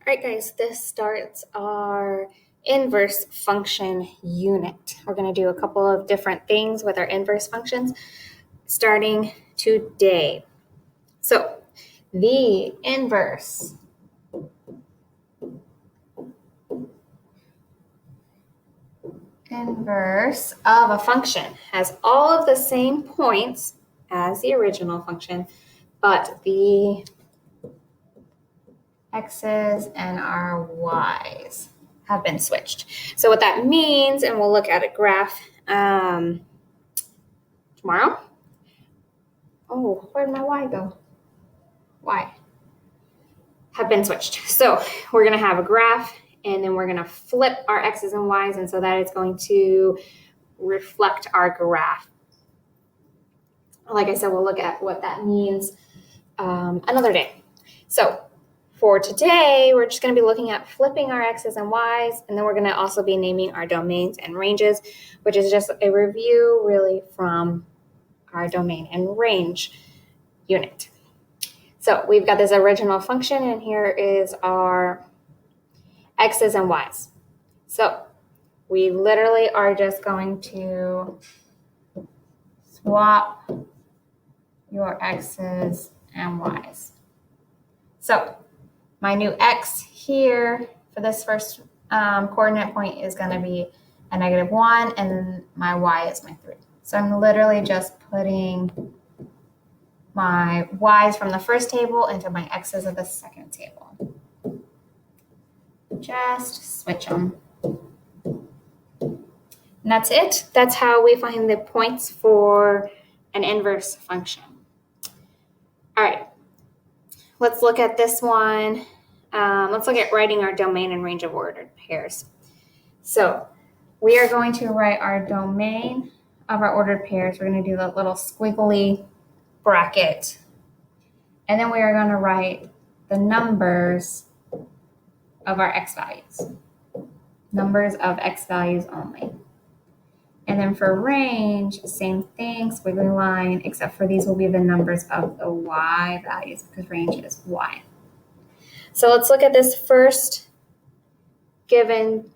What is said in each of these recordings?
right, guys, this starts our inverse function unit. We're going to do a couple of different things with our inverse functions starting today. So the inverse of a function has all of the same points as the original function, but the x's and our y's have been switched. So what that means, and we'll look at a graph tomorrow. Oh, where'd my y go? Y have been switched. So we're going to have a graph, and then we're going to flip our x's and y's, and so that is going to reflect our graph. Like I said, we'll look at what that means another day. So for today, we're just going to be looking at flipping our x's and y's, and then we're going to also be naming our domains and ranges, which is just a review really from our domain and range unit. So we've got this original function, and here is our x's and y's. So we literally are just going to swap your x's and y's. So my new x here for this first coordinate point is going to be a -1, and my y is my 3. So I'm literally just putting my y's from the first table into my x's of the second table. Just switch them. And that's it. That's how we find the points for an inverse function. All right. Let's look at this one. Let's look at writing our domain and range of ordered pairs. So we are going to write our domain of our ordered pairs. We're going to do the little squiggly bracket. And then we are going to write the numbers of our x values. Numbers of x values only. And then for range, same thing, squiggly line, except for these will be the numbers of the y values because range is y. So let's look at this first given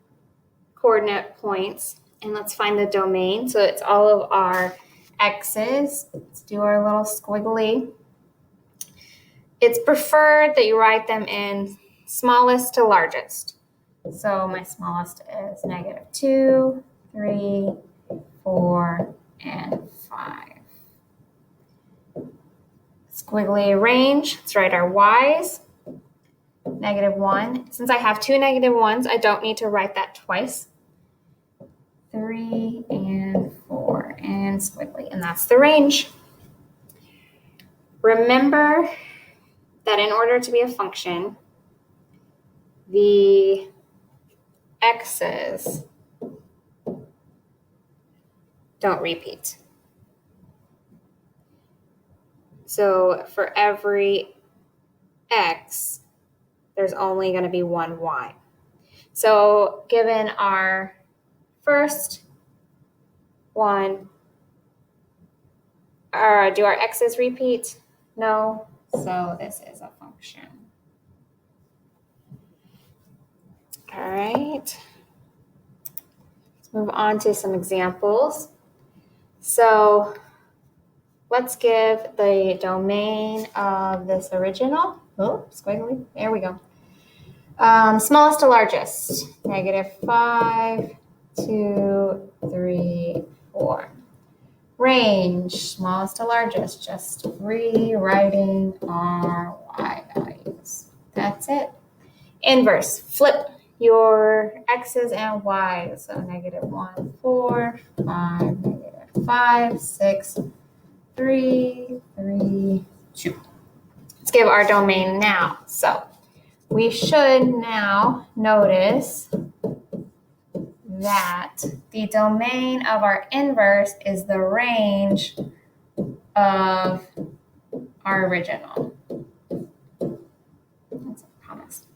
coordinate points, and let's find the domain. So it's all of our x's. Let's do our little squiggly. It's preferred that you write them in smallest to largest. So my smallest is -2, 3, 4, and 5. Squiggly range, let's write our y's. -1. Since I have two -1s, I don't need to write that twice. 3 and 4 and squiggly, and that's the range. Remember that in order to be a function, the x's don't repeat. So for every x, there's only going to be one y. So given our first one, do our x's repeat? No. So this is a function. All right. Let's move on to some examples. So let's give the domain of this original. Oh, squiggly. There we go. Smallest to largest. -5, 2, 3, 4. Range, smallest to largest. Just rewriting our y values. That's it. Inverse, flip your x's and y's. So -1, 4, 5, -5, 6, 3, 3, 2. Let's give our domain now. So we should now notice that the domain of our inverse is the range of our original. That's a promise.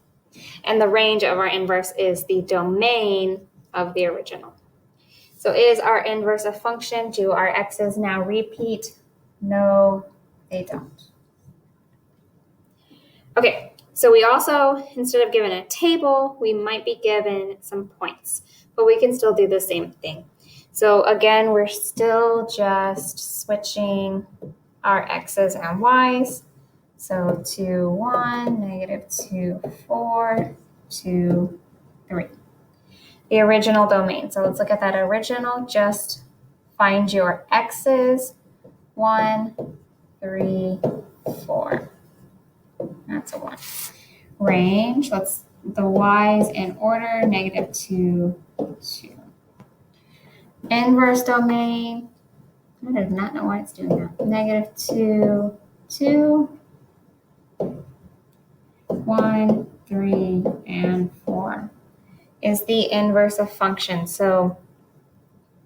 And the range of our inverse is the domain of the original. So is our inverse a function? Do our x's now repeat? No, they don't. Okay, So we also, instead of given a table, we might be given some points, but we can still do the same thing. So again, we're still just switching our x's and y's. So 2, 1, negative 2, 4, 2, 3. The original domain. So let's look at that original. Just find your x's. 1, 3, 4. That's a 1. Range, let's the y's in order, negative 2, 2. Inverse domain, I do not know why it's doing that. Negative 2, 2, 1, 3, and 4 is the inverse of function. So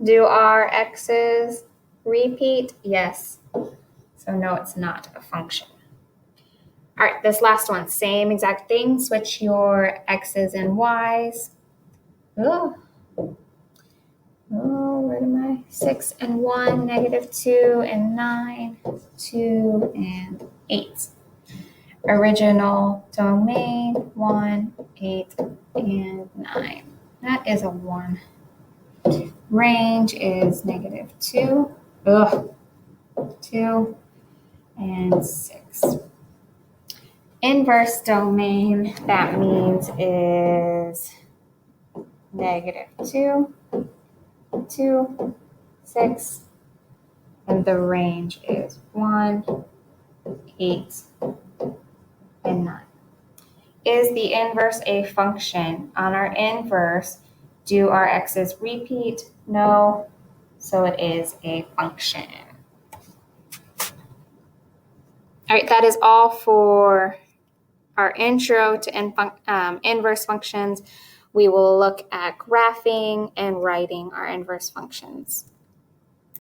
do our x's repeat? Yes. So no, it's not a function. All right, this last one, same exact thing. Switch your x's and y's. Oh, where am I? 6 and 1, negative 2 and 9, 2 and 8. Original domain, 1, 8, and 9. That is a 1. Range is negative 2, 2, and 6. Inverse domain, that means is negative 2, 2, 6, and the range is 1, 8, and 9. Is the inverse a function? On our inverse, do our x's repeat? No, so it is a function. All right, that is all for our intro to inverse functions. We will look at graphing and writing our inverse functions.